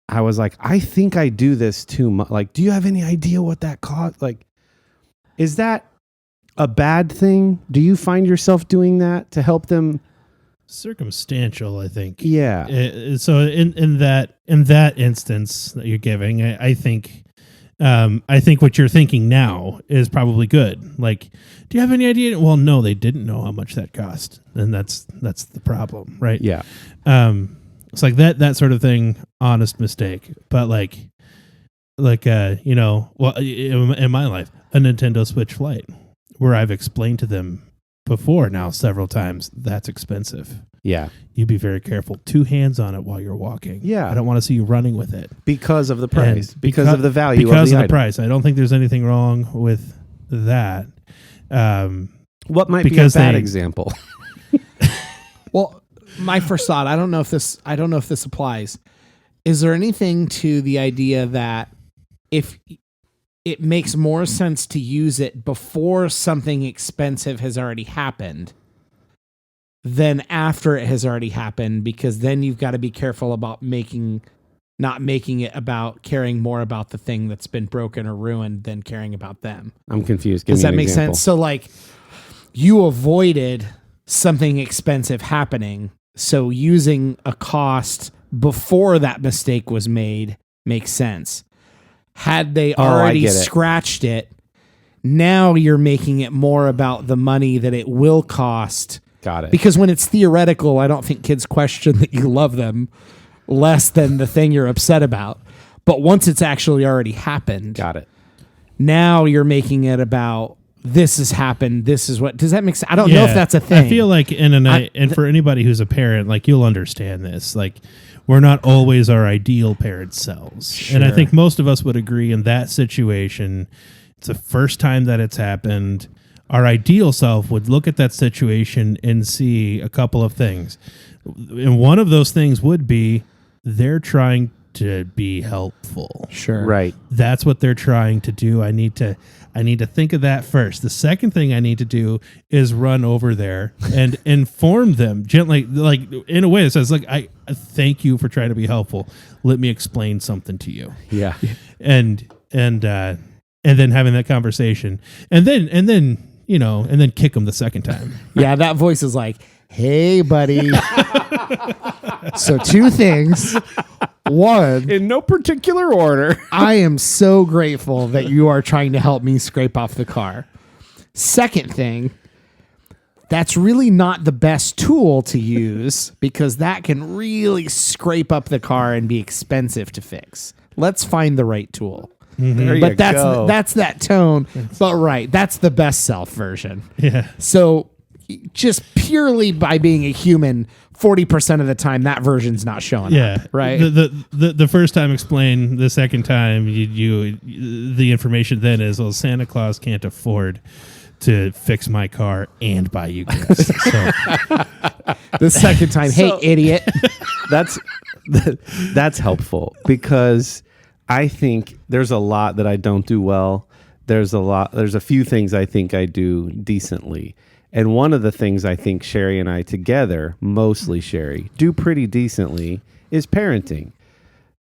I was like, I think I do this too much. Like, do you have any idea what that cost? Like, is that a bad thing? Do you find yourself doing that to help them? Circumstantial, I think. Yeah. So in that instance that you're giving, I think what you're thinking now is probably good. Like, do you have any idea? Well, no, they didn't know how much that cost, and that's the problem, right? Yeah. It's like that sort of thing. Honest mistake, but like in my life, a Nintendo Switch Lite, where I've explained to them before now several times that's expensive. Yeah. You be very careful. 2 hands on it while you're walking. Yeah. I don't want to see you running with it. Because of the price. And Because of the value because of the item. price. I don't think there's anything wrong with that. What might be a because bad they- example? Well, my first thought, I don't know if this applies. Is there anything to the idea that if it makes more sense to use it before something expensive has already happened than after it has already happened, because then you've got to be careful about not making it about caring more about the thing that's been broken or ruined than caring about them. I'm confused. Give Does me that an make example. sense? So like you avoided something expensive happening. So using a cost before that mistake was made makes sense. Had they I already get it. scratched it, now you're making it more about the money that it will cost. Got it. Because when it's theoretical, I don't think kids question that you love them less than the thing you're upset about. But once it's actually already happened, Got it. now you're making it about this has happened. This is what, does that make sense? I don't know if that's a thing. I feel like and for anybody who's a parent, like you'll understand this. Like we're not always our ideal parent selves. And I think most of us would agree in that situation, it's the first time that it's happened. Our ideal self would look at that situation and see a couple of things. And one of those things would be they're trying to be helpful. Sure. Right. That's what they're trying to do. I need to think of that first. The second thing I need to do is run over there and inform them gently, like in a way that says, like, I thank you for trying to be helpful. Let me explain something to you. Yeah. And then having that conversation and then kick them the second time. Yeah, that voice is like, hey, buddy. So 2 things. One, In no particular order. I am so grateful that you are trying to help me scrape off the car. Second thing, that's really not the best tool to use because that can really scrape up the car and be expensive to fix. Let's find the right tool. There you But go. that's that tone. But right, that's the best self version. Yeah. So just purely by being a human, 40% of the time that version's not showing Yeah. up. Right. The first time explain, the second time you the information then is, well, Santa Claus can't afford to fix my car and buy you gifts. So The second time, hey, idiot. That's helpful because I think there's a lot that I don't do well. There's a few things I think I do decently. And one of the things I think Sherry and I together, mostly Sherry, do pretty decently is parenting.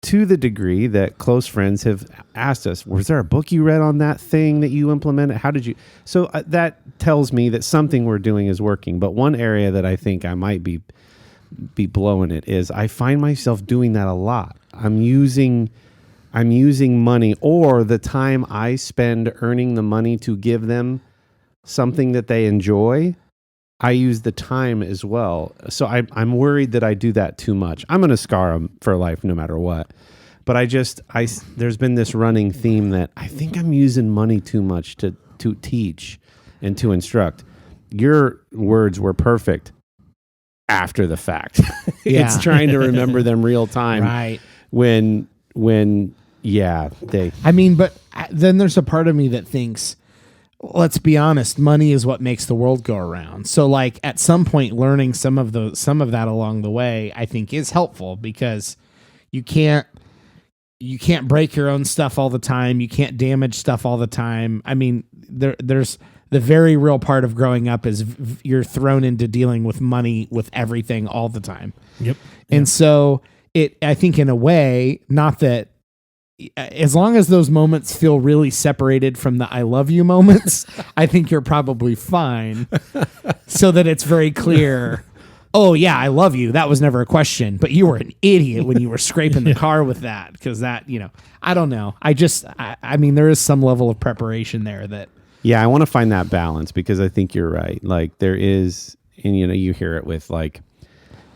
To the degree that close friends have asked us, was there a book you read on that thing that you implemented? How did you? So that tells me that something we're doing is working. But one area that I think I might be blowing it is I find myself doing that a lot. I'm using money or the time I spend earning the money to give them something that they enjoy. I use the time as well. So I'm worried that I do that too much. I'm going to scar them for life no matter what. But there's been this running theme that I think I'm using money too much to teach and to instruct. Your words were perfect. after the fact. Yeah. It's trying to remember them real time. Right. When I mean, but then there's a part of me that thinks, let's be honest, money is what makes the world go around. So like at some point learning some of that along the way, I think is helpful, because you can't break your own stuff all the time. You can't damage stuff all the time. I mean, there's the very real part of growing up is you're thrown into dealing with money, with everything all the time. Yep. And so I think in a way, not that, as long as those moments feel really separated from the I love you moments, I think you're probably fine, so that it's very clear. Oh yeah, I love you. That was never a question, but you were an idiot when you were scraping the car with that, because that, I don't know. I mean, there is some level of preparation there that. Yeah, I want to find that balance, because I think you're right. Like there is, and you hear it with like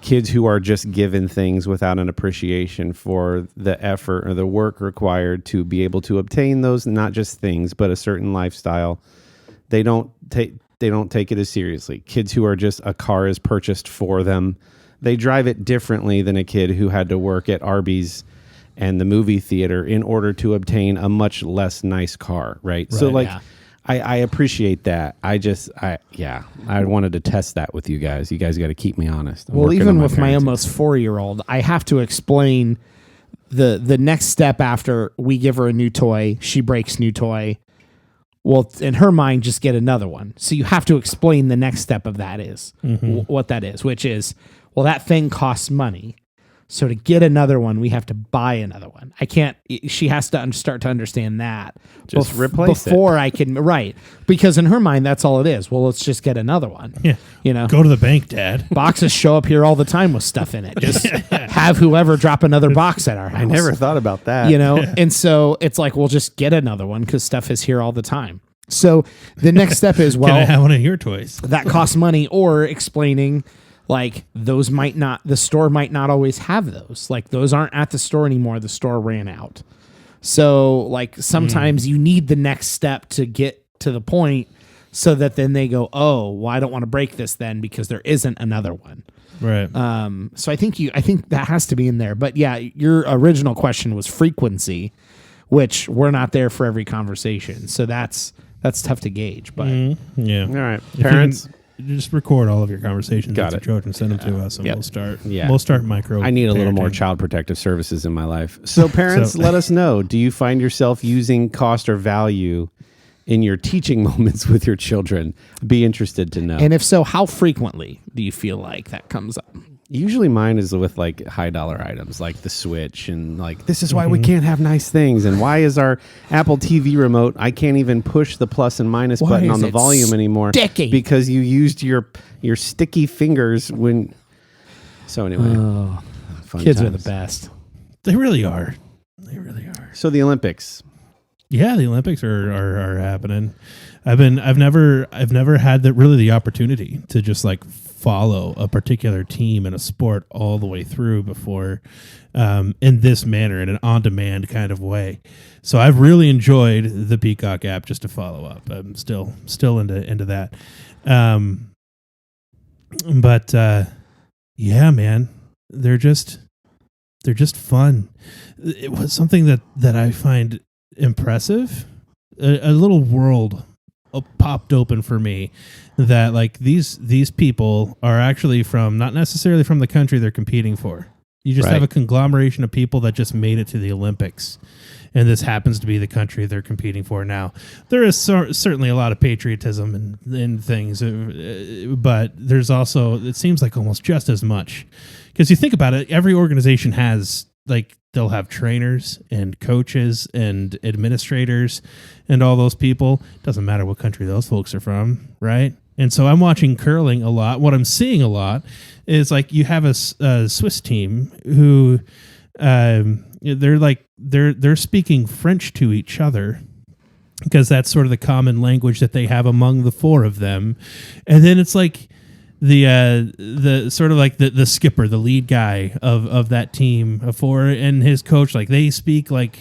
kids who are just given things without an appreciation for the effort or the work required to be able to obtain those, not just things, but a certain lifestyle. They don't take it as seriously. Kids who are just, a car is purchased for them. They drive it differently than a kid who had to work at Arby's and the movie theater in order to obtain a much less nice car, right? So like, yeah. I appreciate that. I wanted to test that with you guys. You guys got to keep me honest. Well, even with my almost 4-year-old, I have to explain the next step after we give her a new toy, she breaks new toy. Well, in her mind, just get another one. So you have to explain the next step of that is what that is, which is, well, that thing costs money. So to get another one, we have to buy another one. She has to start to understand that. Just replace it. Before I can, right. Because in her mind, that's all it is. Well, let's just get another one. Yeah. Go to the bank, Dad. Boxes show up here all the time with stuff in it. Just have whoever drop another box at our house. I never thought about that. And so it's like, we'll just get another one because stuff is here all the time. So the next step is, well, Can I have one of your toys? That costs money, or explaining, like, the store might not always have those. Like, those aren't at the store anymore. The store ran out. So, like, sometimes you need the next step to get to the point, so that then they go, oh, well, I don't want to break this then, because there isn't another one. Right. So I think that has to be in there. But yeah, your original question was frequency, which we're not there for every conversation. So that's tough to gauge. But yeah. All right, If parents. you can just record all of your conversations Got with it. your children, send them to us, and we'll start. Yeah. We'll start micro. I need a little more parenting. child protective services in my life. So parents, let us know. Do you find yourself using cost or value in your teaching moments with your children? Be interested to know. And if so, how frequently do you feel like that comes up? Usually mine is with like high dollar items like the Switch, and like, this is why we can't have nice things, and why is our Apple TV remote, I can't even push the plus and minus Why button is on the it volume anymore sticky? because you used your sticky fingers when. So anyway, fun Kids are times. the best. They really are. They really are. So the Olympics. Yeah, the Olympics are happening. I've never had the opportunity to just like follow a particular team in a sport all the way through before, in this manner, in an on-demand kind of way. So I've really enjoyed the Peacock app just to follow up. I'm still into that. But yeah, man, they're just fun. It was something that I find impressive. A little world popped open for me, that like these people are actually from, not necessarily from the country they're competing for. You just have a conglomeration of people that just made it to the Olympics, and this happens to be the country they're competing for. Now, there is certainly a lot of patriotism and things, but there's also, it seems like almost just as much, because you think about it, every organization has, like, they'll have trainers and coaches and administrators and all those people. Doesn't matter what country those folks are from, right? And so I'm watching curling a lot. What I'm seeing a lot is, like, you have a Swiss team who they're speaking French to each other, because that's sort of the common language that they have among the four of them. And then it's like the sort of like the skipper, the lead guy of that team of four, and his coach, like, they speak like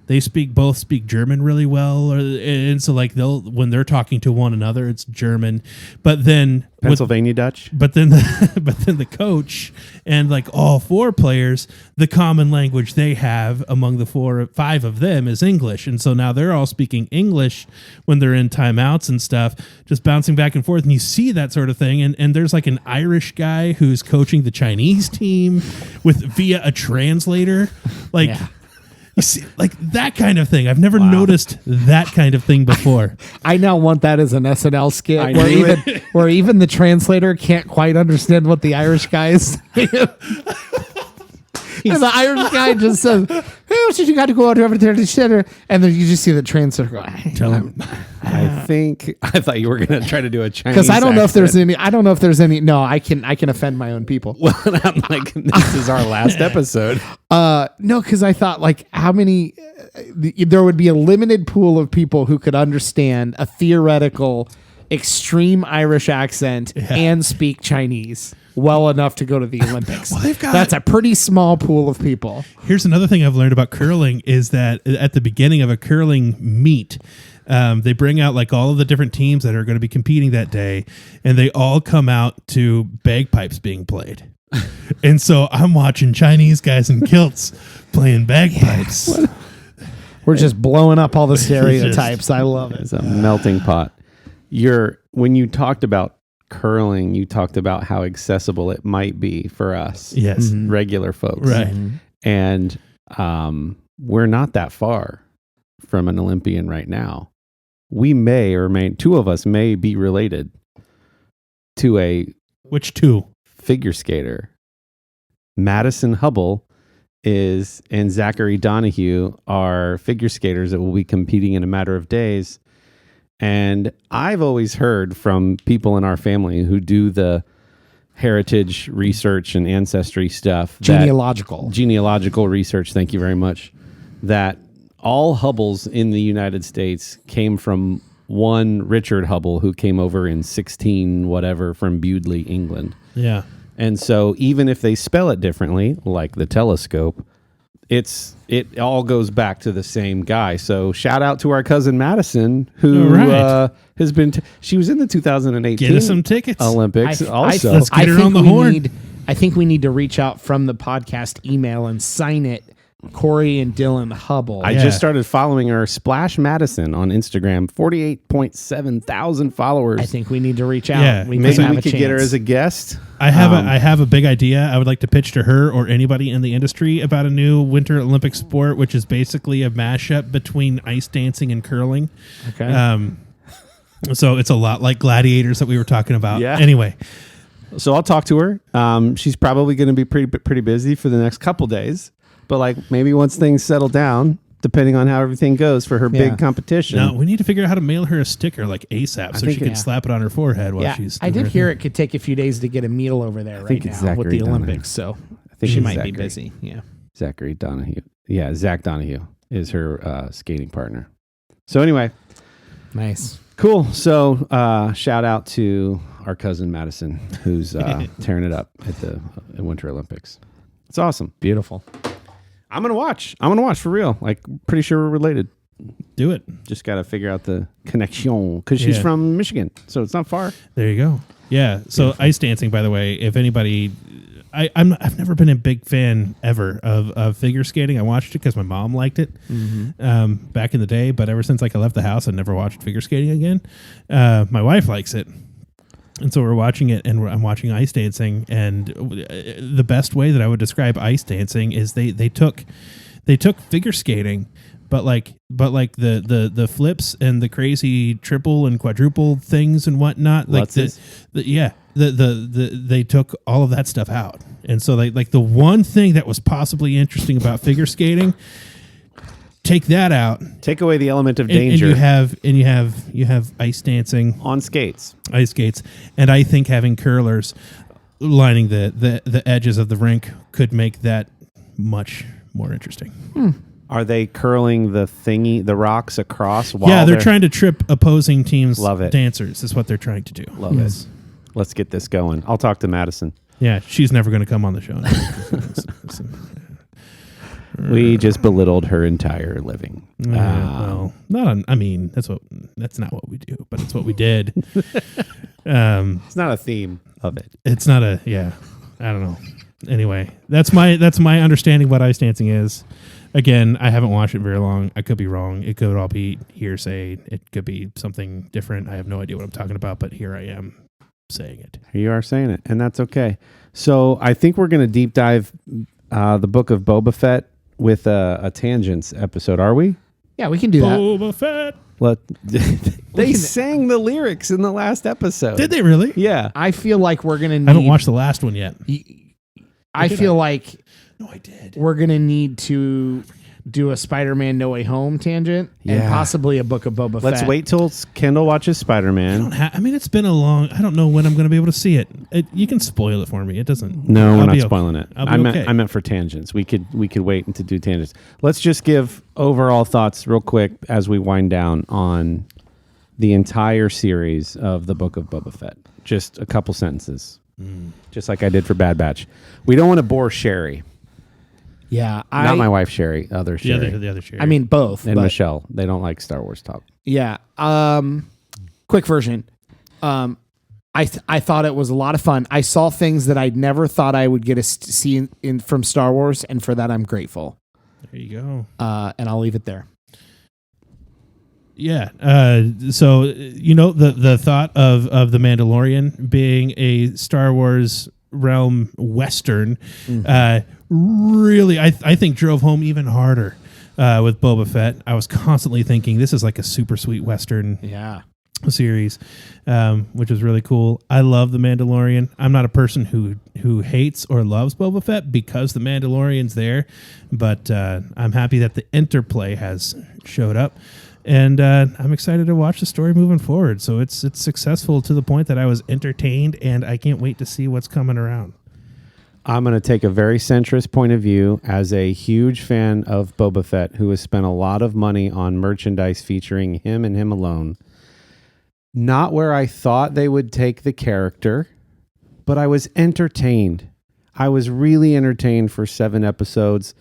they both speak German really well, and so like when they're talking to one another, it's German. But then Pennsylvania Dutch. But then the coach and like all 4 players, the common language they have among the 5 of them is English, and so now they're all speaking English when they're in timeouts and stuff, just bouncing back and forth. And you see that sort of thing, and there's like an Irish guy who's coaching the Chinese team via a translator, like. Yeah. You see, like that kind of thing. I've never noticed that kind of thing before. I now want that as an SNL skit where even the translator can't quite understand what the Irish guy is saying. And the Irish guy just says, "Hey, you got to go out over there to dinner," and then you just see the translator go. I thought you were going to try to do a Chinese because I don't know if there's any. I don't know if there's any. No, I can offend my own people. Well, I'm like, this is our last episode. No, because I thought like how many there would be a limited pool of people who could understand a theoretical extreme Irish accent and speak Chinese well enough to go to the Olympics. That's a pretty small pool of people. Here's another thing I've learned about curling is that at the beginning of a curling meet, they bring out like all of the different teams that are going to be competing that day, and they all come out to bagpipes being played. And so I'm watching Chinese guys in kilts playing bagpipes. We're just blowing up all the stereotypes. I love it. It's a melting pot. When you talked about curling, you talked about how accessible it might be for us, regular folks, right? And we're not that far from an Olympian right now. We two of us may be related to which 2 figure skater. Madison Hubble and Zachary Donahue are figure skaters that will be competing in a matter of days. And I've always heard from people in our family who do the heritage research and ancestry stuff. Genealogical research, thank you very much. That all Hubbles in the United States came from one Richard Hubble who came over in 16 whatever from Bewdley, England. Yeah. And so even if they spell it differently, like the telescope, it all goes back to the same guy. So shout out to our cousin Madison, who has been. She was in the 2018 Get us some tickets. Olympics. Also, let's get her on the horn. I think we need to reach out from the podcast email and sign it. Kory and Dylan Hubble. I just started following her, Splash Madison, on Instagram. 48.7 thousand followers. I think we need to reach out. Yeah, maybe we could get her as a guest. I have a big idea. I would like to pitch to her or anybody in the industry about a new Winter Olympic sport, which is basically a mashup between ice dancing and curling. Okay. So it's a lot like gladiators that we were talking about. Yeah. Anyway. So I'll talk to her. She's probably going to be pretty busy for the next couple days. But like maybe once things settle down, depending on how everything goes for her big competition. No, we need to figure out how to mail her a sticker like ASAP so she can slap it on her forehead while she's doing I did her hear thing. it could take a few days to get a meal over there right now with the Olympics. So I think she might be busy. Yeah. Zachary Donahue. Yeah, Zach Donahue is her skating partner. So anyway. Nice. Cool. So shout out to our cousin Madison, who's tearing it up at the Winter Olympics. It's awesome. Beautiful. I'm gonna watch for real. Like, pretty sure we're related. Do it. Just got to figure out the connection because she's from Michigan, so it's not far. There you go. Yeah. So beautiful. Ice dancing, by the way, if anybody, I've never been a big fan ever of figure skating. I watched it because my mom liked it back in the day, but ever since like I left the house, I never watched figure skating again. My wife likes it. And so we're watching it, and I'm watching ice dancing, and the best way that I would describe ice dancing is they took figure skating, but like the flips and the crazy triple and quadruple things and whatnot, like they took all of that stuff out, and so like the one thing that was possibly interesting about figure skating. Take that out. Take away the element of danger. And you have ice dancing on skates, ice skates, and I think having curlers lining the edges of the rink could make that much more interesting. Are they curling the rocks across? While they're trying to trip opposing teams' Love it. dancers. Is what they're trying to do. Love it. Let's get this going. I'll talk to Madison. Yeah, she's never going to come on the show. We just belittled her entire living. Well, not on. I mean, that's not what we do, but it's what we did. It's not a theme of it. It's not a. Yeah, I don't know. Anyway, that's my understanding of what ice dancing is. Again, I haven't watched it very long. I could be wrong. It could all be hearsay. It could be something different. I have no idea what I'm talking about, but here I am saying it. You are saying it, and that's okay. So I think we're going to deep dive the Book of Boba Fett with a tangents episode. Are we? Yeah, we can do that. Boba Fett. They sang the lyrics in the last episode. Did they really? Yeah. I feel like we're gonna. I haven't watched the last one yet. I feel like No, I did. we're gonna need to do a Spider-Man No Way Home tangent and Yeah. possibly a Book of Boba Fett. Let's wait till Kendall watches Spider-Man. I mean, it's been a long. I don't know when I'm going to be able to see it. You can spoil it for me. It doesn't. No, we're I'll not be spoiling it. I'll be okay. I meant for tangents. We could wait to do tangents. Let's just give overall thoughts real quick as we wind down on the entire series of the Book of Boba Fett. Just a couple sentences, just like I did for Bad Batch. We don't want to bore Sherry. Yeah, Not my wife Sherry, other Sherry. The other Sherry. I mean both. And but Michelle. They don't like Star Wars talk. yeah. Quick version. I thought it was a lot of fun. I saw things that I'd never thought I would get to see in from Star Wars, and for that I'm grateful. there you go. And I'll leave it there. Yeah. So the thought of the Mandalorian being a Star Wars realm Western, really, I think drove home even harder with Boba Fett. I was constantly thinking this is like a super sweet Western Yeah. series, which was really cool. I love the Mandalorian. I'm not a person who hates or loves Boba Fett because the Mandalorian's there, but I'm happy that the interplay has showed up. And I'm excited to watch the story moving forward. So it's successful to the point that I was entertained, and I can't wait to see what's coming around. I'm going to take a very centrist point of view as a huge fan of Boba Fett, who has spent a lot of money on merchandise featuring him and him alone. Not where I thought they would take the character, but I was entertained. I was really entertained for 7 episodes.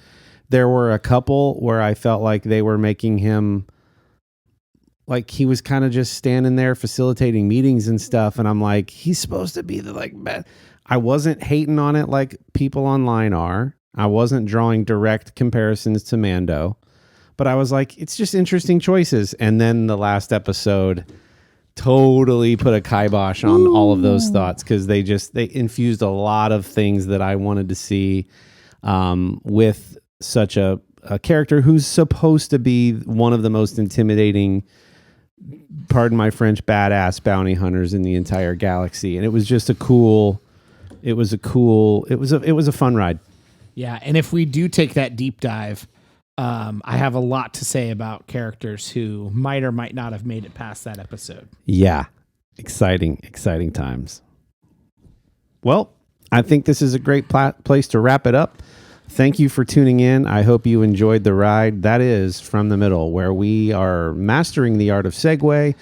There were a couple where I felt like they were making him like he was kind of just standing there facilitating meetings and stuff. And I'm like, he's supposed to be the bad. I wasn't hating on it like people online are. I wasn't drawing direct comparisons to Mando, but I was like, it's just interesting choices. And then the last episode totally put a kibosh on all of those thoughts, because they infused a lot of things that I wanted to see with such a character who's supposed to be one of the most intimidating, pardon my French, badass bounty hunters in the entire galaxy. And it was just a fun ride. Yeah, and if we do take that deep dive, I have a lot to say about characters who might or might not have made it past that episode. Yeah. Exciting times. Well, I think this is a great place to wrap it up. Thank you for tuning in. I hope you enjoyed the ride. That is From the Middle, where we are mastering the art of segue,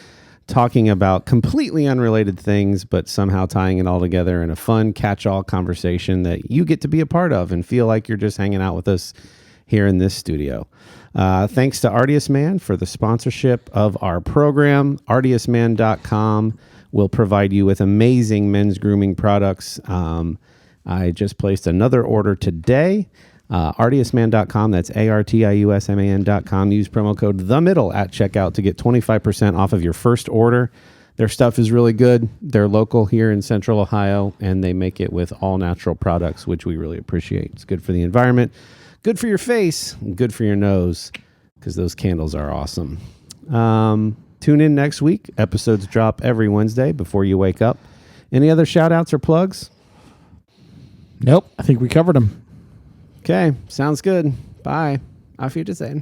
talking about completely unrelated things, but somehow tying it all together in a fun catch-all conversation that you get to be a part of and feel like you're just hanging out with us here in this studio. Thanks to Artius Man for the sponsorship of our program. ArtiusMan.com will provide you with amazing men's grooming products. I just placed another order today. ArtiusMan.com, that's ARTIUSMAN.com. Use promo code THEMIDDLE at checkout to get 25% off of your first order. Their stuff is really good. They're local here in Central Ohio, and they make it with all natural products, which we really appreciate. It's good for the environment, good for your face, and good for your nose, because those candles are awesome. Tune in next week. Episodes drop every Wednesday before you wake up. Any other shout-outs or plugs? Nope, I think we covered them. Okay, sounds good. Bye. Auf Wiedersehen.